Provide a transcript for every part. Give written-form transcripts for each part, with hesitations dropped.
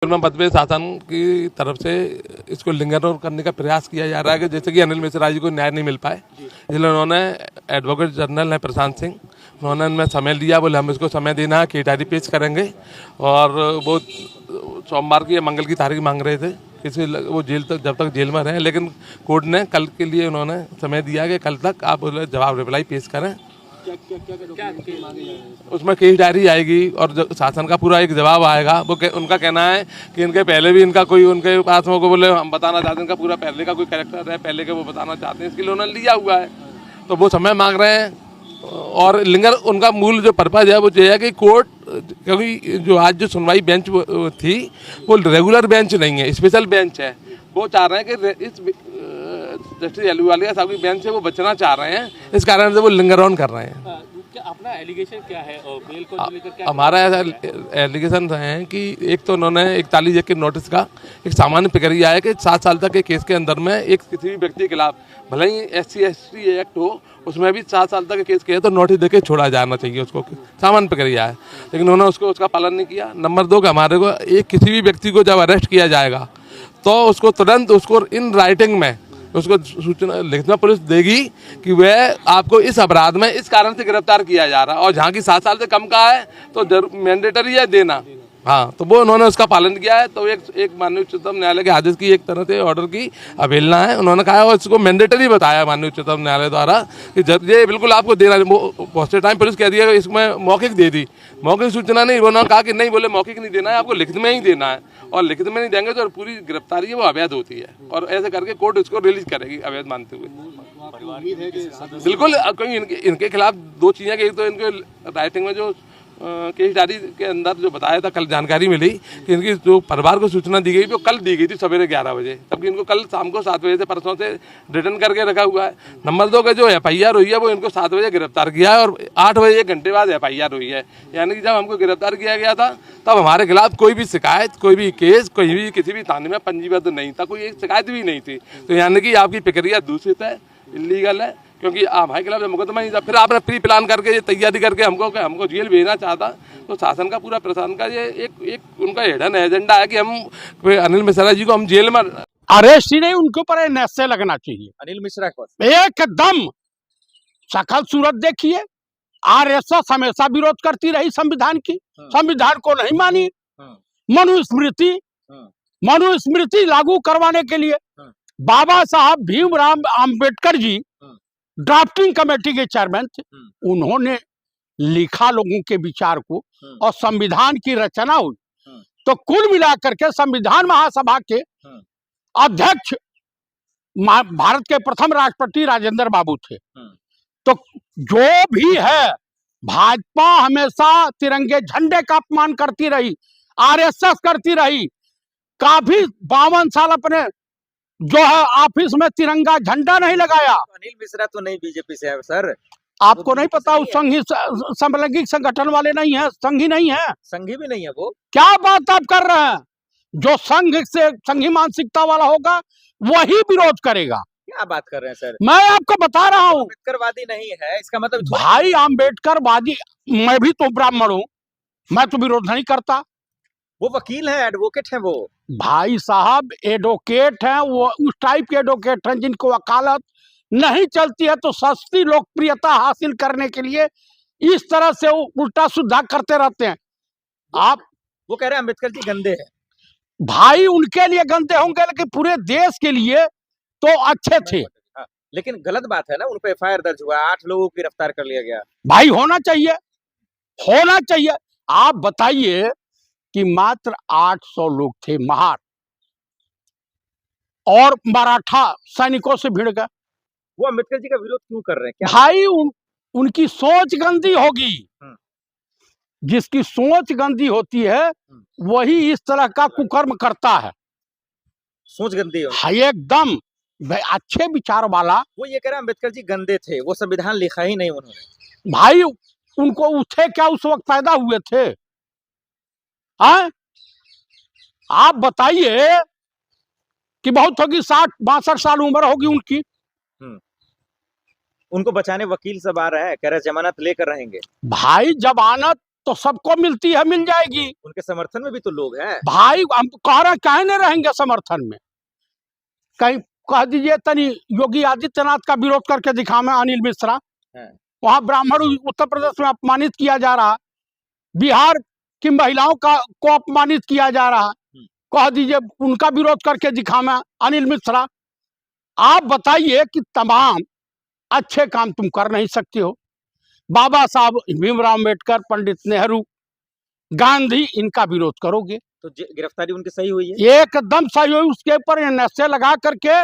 में मतभेद शासन की तरफ से इसको लिंगर करने का प्रयास किया जा रहा है कि जैसे कि अनिल मिश्रा जी को न्याय नहीं मिल पाए, इसलिए उन्होंने एडवोकेट जनरल है प्रशांत सिंह, उन्होंने इनमें समय लिया, बोले हम इसको समय देना है, केटारी पेश करेंगे। और वो सोमवार की या मंगल की तारीख मांग रहे थे, किसी वो जेल तक जब तक जेल में रहे, लेकिन कोर्ट ने कल के लिए उन्होंने समय दिया कि कल तक आप जवाब रिप्लाई पेश करें। उसमें केस डायरी आएगी और शासन का पूरा एक जवाब आएगा। वो उनका कहना है कि इनके पहले भी इनका कोई उनके पास में को बोले हम बताना चाहते हैं, इनका पूरा पहले का कोई कैरेक्टर है, पहले के वो बताना चाहते हैं, इसके लिए उन्होंने लिया हुआ है, तो वो समय मांग रहे हैं। और लिंगर उनका मूल जो पर्पज है वो ये है कि कोर्ट, क्योंकि जो आज जो सुनवाई बेंच थी वो रेगुलर बेंच नहीं है, स्पेशल बेंच है। वो चाह रहे हैं कि इस जस्टिस अहलूवालिया साहब की बेंच से वो बचना चाह रहे हैं, इस कारण से वो लिंगर ऑन कर रहे हैं। अपना एलिगेशन क्या है और बेल को लेकर क्या हमारा ऐसा एलिगेशन है कि एक तो उन्होंने 41 के नोटिस का एक सामान्य प्रक्रिया है कि 7 साल तक के केस के अंदर में एक किसी भी व्यक्ति के खिलाफ भले ही SC/ST एक्ट हो, उसमें भी 7 साल तक के केस किया तो नोटिस देके छोड़ा जाना चाहिए, उसको सामान्य प्रक्रिया है, लेकिन उन्होंने उसका पालन नहीं किया। नंबर 2 का हमारे को एक किसी भी व्यक्ति को जब अरेस्ट किया जाएगा तो उसको तुरंत उसको इन राइटिंग में उसको सूचना लिखना पुलिस देगी कि वह आपको इस अपराध में इस कारण से गिरफ्तार किया जा रहा है, और जहाँ की 7 साल से कम का है तो मैंडेटरी है देना। हाँ, तो वो उन्होंने उसका पालन किया है। तो एक माननीय उच्चतम न्यायालय के आदेश की एक तरह से ऑर्डर की अवहेलना है, उन्होंने कहा और इसको मैंडेटरी बताया माननीय उच्चतम न्यायालय द्वारा कि जब ये बिल्कुल आपको देना। बहुत से टाइम पुलिस कह दिया इसमें मौखिक दे दी, मौखिक सूचना नहीं, उन्होंने कहा कि नहीं, बोले मौखिक नहीं देना है, आपको लिखित में ही देना है, और लिखित में नहीं देंगे तो पूरी गिरफ्तारी है वो अवैध होती है, और ऐसे करके कोर्ट इसको रिलीज करेगी अवैध मानते हुए। बिल्कुल, क्योंकि इनके खिलाफ 2 चीज़ें, एक तो इनके राइटिंग में जो केस डायरी के अंदर जो बताया था, कल जानकारी मिली कि इनकी जो परिवार को सूचना दी गई वो कल दी गई थी सवेरे 11 बजे, जबकि इनको कल शाम को 7 बजे से परसों से रिटर्न करके रखा हुआ है। नंबर 2 का जो FIR हुई है वो इनको 7 बजे गिरफ्तार किया है और 8 बजे 1 घंटे बाद FIR हुई है, यानी कि जब हमको गिरफ्तार किया गया था तब हमारे खिलाफ कोई भी शिकायत, कोई भी केस, कोई भी किसी भी थाने में पंजीबद्ध नहीं था, कोई एक शिकायत भी नहीं थी। तो यानी कि आपकी प्रक्रिया दूषित है, इलीगल है, क्योंकि हमारे खिलाफ मुकदमा नहीं था। फिर आपने प्री प्लान करके ये तैयारी करके हमको जेल भेजना चाहता, तो शासन का पूरा प्रशासन का ये एक उनका हिडन एजेंडा है कि हम अनिल मिश्रा जी को हम जेल में अरेस्ट ही नहीं, उनके ऊपर NSA लगना चाहिए। अनिल मिश्रा को एकदम शकल सूरत देखिए, RSS हमेशा विरोध करती रही संविधान की, संविधान को नहीं मानी। मनुस्मृति लागू करवाने के लिए बाबा साहब भीमराव अंबेडकर जी ड्राफ्टिंग कमेटी के चेयरमैन थे, उन्होंने लिखा लोगों के विचार को और संविधान की रचना हुई। तो कुल मिलाकर के संविधान महासभा के अध्यक्ष भारत के प्रथम राष्ट्रपति राजेंद्र बाबू थे। तो जो भी है, भाजपा हमेशा तिरंगे झंडे का अपमान करती रही, RSS करती रही, काफी 52 साल अपने जो है ऑफिस में तिरंगा झंडा नहीं लगाया। अनिल मिश्रा तो नहीं बीजेपी से है सर, आपको नहीं पता, उस संघी समलैंगिक संगठन वाले नहीं है, संघी नहीं है, संघी भी नहीं है वो। क्या बात आप कर रहे हैं? जो संघी मानसिकता वाला होगा वही विरोध करेगा। क्या बात कर रहे हैं सर? मैं आपको बता रहा हूँ, अम्बेडकरवादी नहीं है इसका मतलब। भाई अम्बेडकरवादी, मैं भी तो ब्राह्मण हूँ, मैं तो विरोध नहीं करता। वो वकील है, एडवोकेट है वो। भाई साहब एडवोकेट हैं, वो उस टाइप के एडवोकेट हैं जिनको वकालत नहीं चलती है तो सस्ती लोकप्रियता हासिल करने के लिए इस तरह से उल्टा सुधा करते रहते हैं। आप वो कह रहे हैं अम्बेडकर जी गंदे हैं। भाई उनके लिए गंदे होंगे, लेकिन पूरे देश के लिए तो अच्छे थे। लेकिन गलत बात है ना, उन पे FIR दर्ज हुआ, 8 लोगों को गिरफ्तार कर लिया गया। भाई होना चाहिए, होना चाहिए। आप बताइए कि मात्र 800 लोग थे महार, और मराठा सैनिकों से भिड़ गए। वो अम्बेडकर जी का विरोध क्यों कर रहे हैं? क्या भाई उनकी सोच गंदी होगी। जिसकी सोच गंदी होती है वही इस तरह का कुकर्म करता है। सोच गंदी है। हाँ, एकदम अच्छे विचार वाला। वो ये कह रहे हैं अम्बेडकर जी गंदे थे, वो संविधान लिखा ही नहीं उन्होंने। भाई उनको उठे क्या उस वक्त पैदा हुए थे? हाँ, आप बताइए कि बहुत होगी, 60-62 साल उम्र होगी उनकी। उनको बचाने वकील सब आ रहे हैं, कह रहे जमानत लेकर रहेंगे। भाई जमानत तो सबको मिलती है, मिल जाएगी। उनके समर्थन में भी तो लोग हैं। भाई हम कह रहे काहे नहीं रहेंगे समर्थन में? कहीं कह दीजिए तनी योगी आदित्यनाथ का विरोध करके दिखावे अनिल मिश्रा। वहां ब्राह्मण उत्तर प्रदेश में अपमानित किया जा रहा, बिहार की महिलाओं को अपमानित किया जा रहा, कह दीजिए उनका विरोध करके दिखावे अनिल मिश्रा। आप बताइए कि तमाम अच्छे काम तुम कर नहीं सकते हो। बाबा साहब भीमराव अम्बेडकर, पंडित नेहरू, गांधी, इनका विरोध करोगे तो गिरफ्तारी उनकी सही हुई है? एकदम सही हुई। उसके ऊपर नशे लगा करके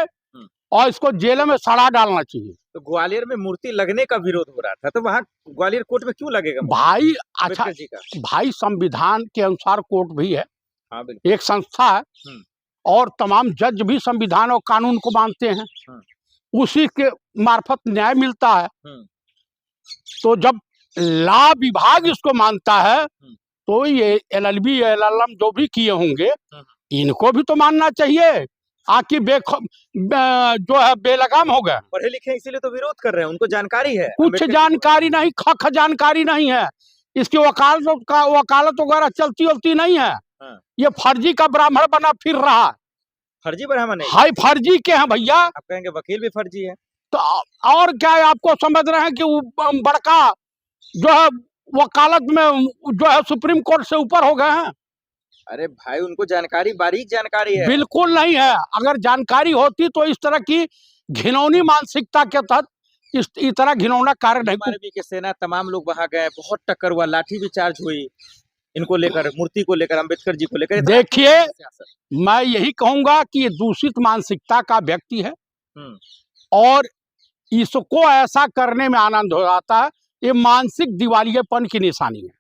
और इसको जेल में सड़ा डालना चाहिए। तो ग्वालियर में मूर्ति लगने का विरोध हो रहा था, तो वहाँ ग्वालियर कोर्ट में क्यों लगेगा भाई? अच्छा जी का? भाई संविधान के अनुसार कोर्ट भी है, हाँ बिल्कुल, एक संस्था है, और तमाम जज भी संविधान और कानून को मानते हैं, उसी के मार्फत न्याय मिलता है। तो जब लॉ विभाग इसको मानता है तो ये LLB LLM जो भी किए होंगे इनको भी तो मानना चाहिए। आखिर जो है बेलगाम हो गए, पढ़े लिखे इसीलिए तो विरोध कर रहे हैं, उनको जानकारी है। कुछ जानकारी नहीं, खख जानकारी नहीं है, इसकी वकालत वगैरह चलती नहीं है। ये फर्जी का ब्राह्मण बना फिर रहा। फर्जी ब्राह्मण है? हाय फर्जी के हैं भैया। आप कहेंगे वकील भी फर्जी है तो और क्या है? आपको समझ रहे हैं कि बड़का जो है वकालत में जो है सुप्रीम कोर्ट से ऊपर हो गए हैं? अरे भाई उनको जानकारी, बारीक जानकारी है। बिल्कुल नहीं है। अगर जानकारी होती तो इस तरह की घिनौनी मानसिकता के तहत इस तरह घिनौना कार्य नहीं। के सेना तमाम लोग वहां गए, बहुत टक्कर हुआ, लाठी भी चार्ज हुई इनको लेकर, मूर्ति को लेकर, अंबेडकर जी को लेकर। देखिए मैं यही कहूंगा कि ये दूषित मानसिकता का व्यक्ति है और इसको ऐसा करने में आनंद हो जाता है। ये मानसिक दिवालियेपन की निशानी है।